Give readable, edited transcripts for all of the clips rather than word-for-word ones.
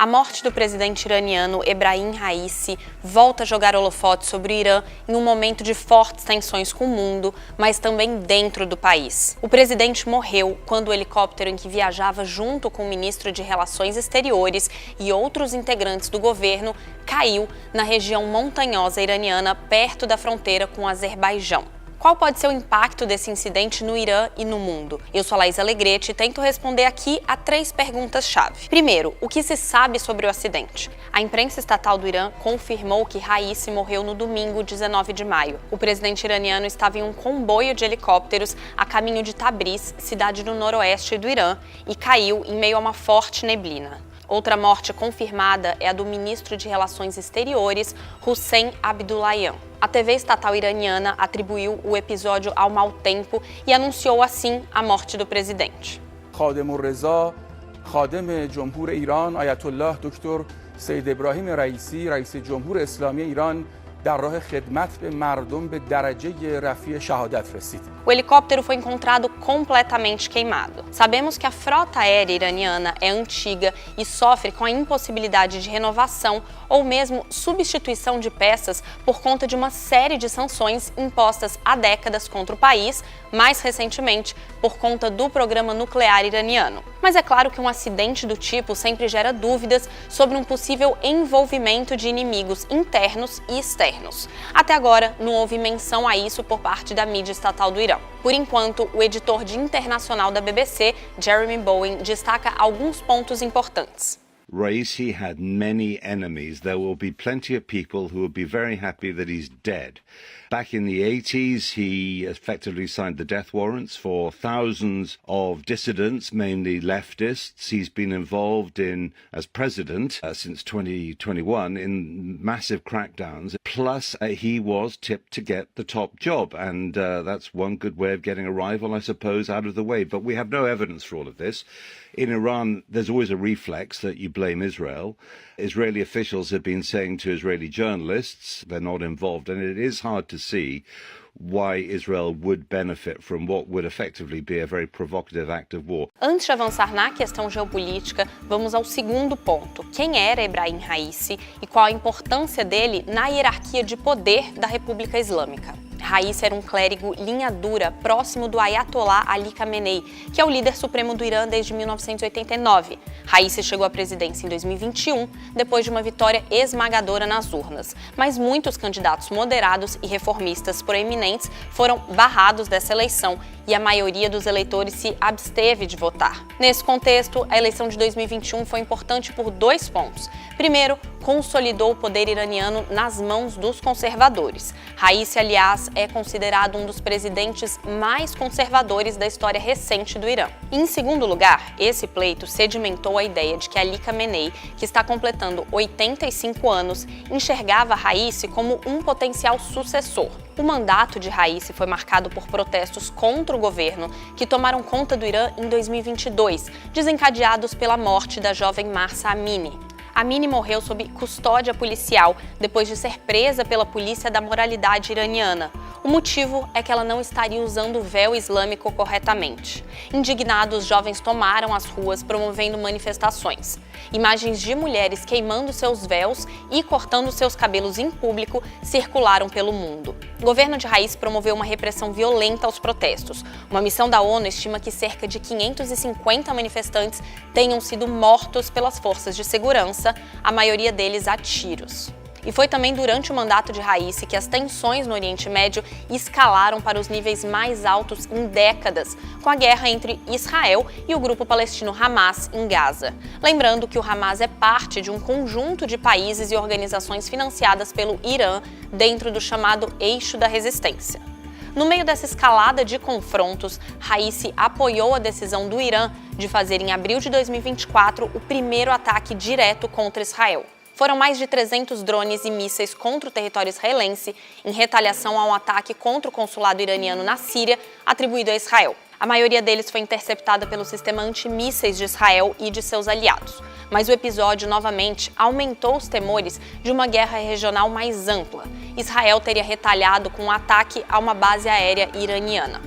A morte do presidente iraniano Ebrahim Raisi volta a jogar holofote sobre o Irã em um momento de fortes tensões com o mundo, mas também dentro do país. O presidente morreu quando o helicóptero em que viajava junto com o ministro de Relações Exteriores e outros integrantes do governo caiu na região montanhosa iraniana perto da fronteira com o Azerbaijão. Qual pode ser o impacto desse incidente no Irã e no mundo? Eu sou a Laís Alegrete e tento responder aqui a 3 perguntas-chave. Primeiro, o que se sabe sobre o acidente? A imprensa estatal do Irã confirmou que Raisi morreu no domingo, 19 de maio. O presidente iraniano estava em um comboio de helicópteros a caminho de Tabriz, cidade no noroeste do Irã, e caiu em meio a uma forte neblina. Outra morte confirmada é a do ministro de Relações Exteriores, Hossein Abdullahian. A TV estatal iraniana atribuiu o episódio ao mau tempo e anunciou assim a morte do presidente. Khademurreza, Khadem Jumhur Iran, Ayatollah Dr. Sayyid Ebrahim Raisi, Rais Jumhur Islami Iran, در راه خدمت به مردم به درجه رفیع شهادت رسید. O helicóptero foi encontrado completamente queimado. Sabemos que a frota aérea iraniana é antiga e sofre com a impossibilidade de renovação ou mesmo substituição de peças por conta de uma série de sanções impostas há décadas contra o país, mais recentemente por conta do programa nuclear iraniano. Mas é claro que um acidente do tipo sempre gera dúvidas sobre um possível envolvimento de inimigos internos e externos. Até agora, não houve menção a isso por parte da mídia estatal do Irã. Por enquanto, o editor de internacional da BBC, Jeremy Bowen, destaca alguns pontos importantes. Raisi had many enemies. There will be plenty of people who will be very happy that he's dead. Back in the 80s, he effectively signed the death warrants for thousands of dissidents, mainly leftists. He's been involved in, as president since 2021, in massive crackdowns. Plus, he was tipped to get the top job, and that's one good way of getting a rival, I suppose, out of the way. But we have no evidence for all of this. In Iran, there's always a reflex that you blame Israel. Israeli officials have been saying to Israeli journalists they're not involved, and it is hard to see why Israel would benefit from what would effectively be a very provocative act of war. Antes de avançar na questão geopolítica, vamos ao segundo ponto. Quem era Ebrahim Raisi e qual a importância dele na hierarquia de poder da República Islâmica? Raisi era um clérigo linha dura, próximo do Ayatollah Ali Khamenei, que é o líder supremo do Irã desde 1989. Raisi chegou à presidência em 2021, depois de uma vitória esmagadora nas urnas. Mas muitos candidatos moderados e reformistas proeminentes foram barrados dessa eleição e a maioria dos eleitores se absteve de votar. Nesse contexto, a eleição de 2021 foi importante por 2 pontos. Primeiro, consolidou o poder iraniano nas mãos dos conservadores. Raisi, aliás, é considerado um dos presidentes mais conservadores da história recente do Irã. E, em segundo lugar, esse pleito sedimentou a ideia de que Ali Khamenei, que está completando 85 anos, enxergava Raisi como um potencial sucessor. O mandato de Raisi foi marcado por protestos contra o governo que tomaram conta do Irã em 2022, desencadeados pela morte da jovem Mahsa Amini. Amini morreu sob custódia policial depois de ser presa pela polícia da moralidade iraniana. O motivo é que ela não estaria usando o véu islâmico corretamente. Indignados, jovens tomaram as ruas promovendo manifestações. Imagens de mulheres queimando seus véus e cortando seus cabelos em público circularam pelo mundo. O governo de Raisi promoveu uma repressão violenta aos protestos. Uma missão da ONU estima que cerca de 550 manifestantes tenham sido mortos pelas forças de segurança, a maioria deles a tiros. E foi também durante o mandato de Raisi que as tensões no Oriente Médio escalaram para os níveis mais altos em décadas, com a guerra entre Israel e o grupo palestino Hamas em Gaza. Lembrando que o Hamas é parte de um conjunto de países e organizações financiadas pelo Irã dentro do chamado Eixo da Resistência. No meio dessa escalada de confrontos, Raisi apoiou a decisão do Irã de fazer em abril de 2024 o primeiro ataque direto contra Israel. Foram mais de 300 drones e mísseis contra o território israelense, em retaliação a um ataque contra o consulado iraniano na Síria, atribuído a Israel. A maioria deles foi interceptada pelo sistema antimísseis de Israel e de seus aliados. Mas o episódio, novamente, aumentou os temores de uma guerra regional mais ampla. Israel teria retalhado com um ataque a uma base aérea iraniana.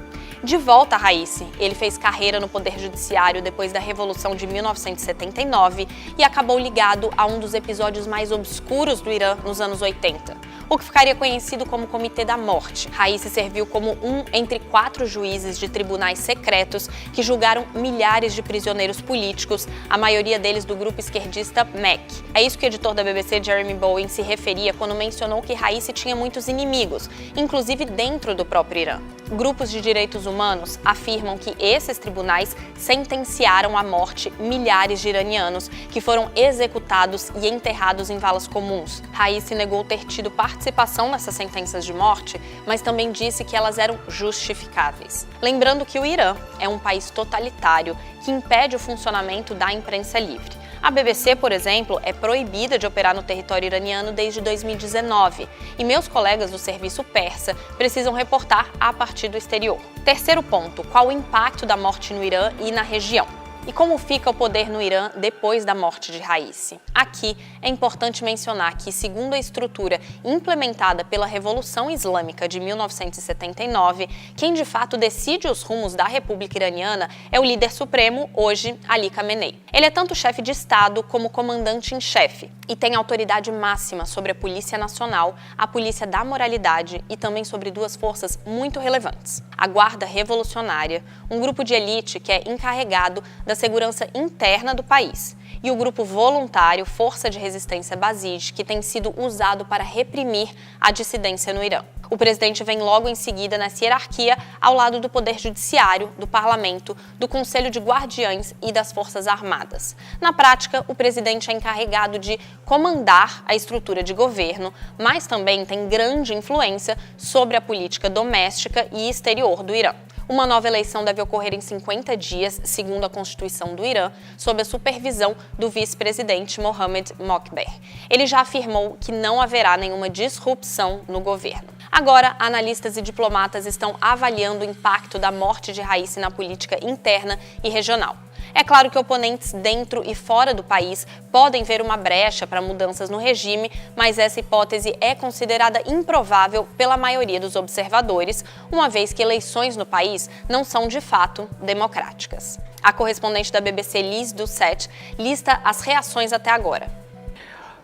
De volta a Raisi, ele fez carreira no Poder Judiciário depois da Revolução de 1979 e acabou ligado a um dos episódios mais obscuros do Irã nos anos 80, o que ficaria conhecido como Comitê da Morte. Raisi serviu como um entre 4 juízes de tribunais secretos que julgaram milhares de prisioneiros políticos, a maioria deles do grupo esquerdista MEK. É isso que o editor da BBC, Jeremy Bowen, se referia quando mencionou que Raisi tinha muitos inimigos, inclusive dentro do próprio Irã. Grupos de direitos humanos afirmam que esses tribunais sentenciaram à morte milhares de iranianos que foram executados e enterrados em valas comuns. Raisi negou ter tido participação nessas sentenças de morte, mas também disse que elas eram justificáveis. Lembrando que o Irã é um país totalitário que impede o funcionamento da imprensa livre. A BBC, por exemplo, é proibida de operar no território iraniano desde 2019 e meus colegas do serviço persa precisam reportar a partir do exterior. Terceiro ponto, qual o impacto da morte no Irã e na região? E como fica o poder no Irã depois da morte de Raisi? Aqui é importante mencionar que, segundo a estrutura implementada pela Revolução Islâmica de 1979, quem de fato decide os rumos da República Iraniana é o líder supremo, hoje, Ali Khamenei. Ele é tanto chefe de Estado como comandante em chefe e tem autoridade máxima sobre a Polícia Nacional, a Polícia da Moralidade e também sobre 2 forças muito relevantes: a Guarda Revolucionária, um grupo de elite que é encarregado da segurança interna do país, e o grupo voluntário Força de Resistência Basij, que tem sido usado para reprimir a dissidência no Irã. O presidente vem logo em seguida nessa hierarquia, ao lado do Poder Judiciário, do Parlamento, do Conselho de Guardiães e das Forças Armadas. Na prática, o presidente é encarregado de comandar a estrutura de governo, mas também tem grande influência sobre a política doméstica e exterior do Irã. Uma nova eleição deve ocorrer em 50 dias, segundo a Constituição do Irã, sob a supervisão do vice-presidente Mohammad Mokber. Ele já afirmou que não haverá nenhuma disrupção no governo. Agora, analistas e diplomatas estão avaliando o impacto da morte de Raisi na política interna e regional. É claro que oponentes dentro e fora do país podem ver uma brecha para mudanças no regime, mas essa hipótese é considerada improvável pela maioria dos observadores, uma vez que eleições no país não são de fato democráticas. A correspondente da BBC, Liz Doucet, lista as reações até agora.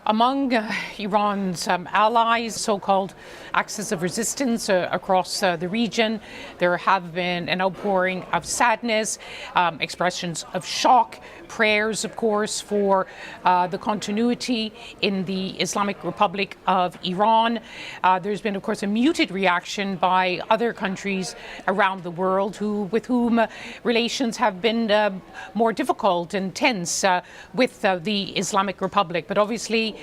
Among Iran's allies, so-called axis of resistance across the region, there have been an outpouring of sadness, expressions of shock, prayers, of course, for the continuity in the Islamic Republic of Iran. There's been, of course, a muted reaction by other countries around the world with whom relations have been more difficult and tense with the Islamic Republic. But obviously,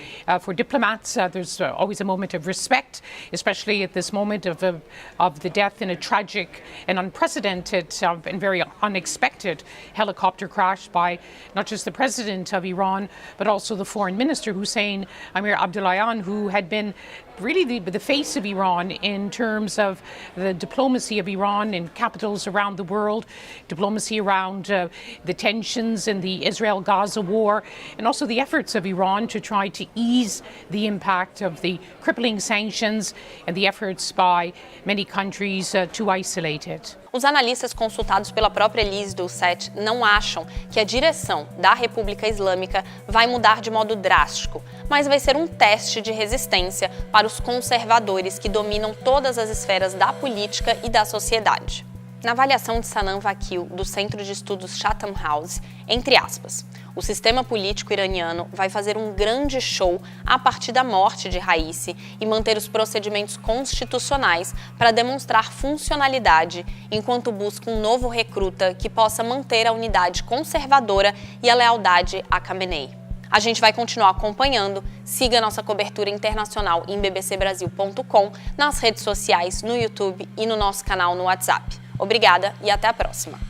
for diplomats, there's always a moment of respect, especially at this moment of the death in a tragic and unprecedented and very unexpected helicopter crash by not just the president of Iran, but also the foreign minister, Hussein Amir Abdullahian, who had been really the face of Iran in terms of the diplomacy of Iran in capitals around the world, diplomacy around the tensions in the Israel-Gaza war, and also the efforts of Iran to try to ease the impact of the crippling sanctions and the efforts by many countries to isolate it. Os analistas consultados pela própria Liz Doucet não acham que a direção da República Islâmica vai mudar de modo drástico, mas vai ser um teste de resistência para os conservadores que dominam todas as esferas da política e da sociedade. Na avaliação de Sanam Vakil, do Centro de Estudos Chatham House, entre aspas, o sistema político iraniano vai fazer um grande show a partir da morte de Raisi e manter os procedimentos constitucionais para demonstrar funcionalidade, enquanto busca um novo recruta que possa manter a unidade conservadora e a lealdade a Khamenei. A gente vai continuar acompanhando. Siga nossa cobertura internacional em bbcbrasil.com, nas redes sociais, no YouTube e no nosso canal no WhatsApp. Obrigada e até a próxima!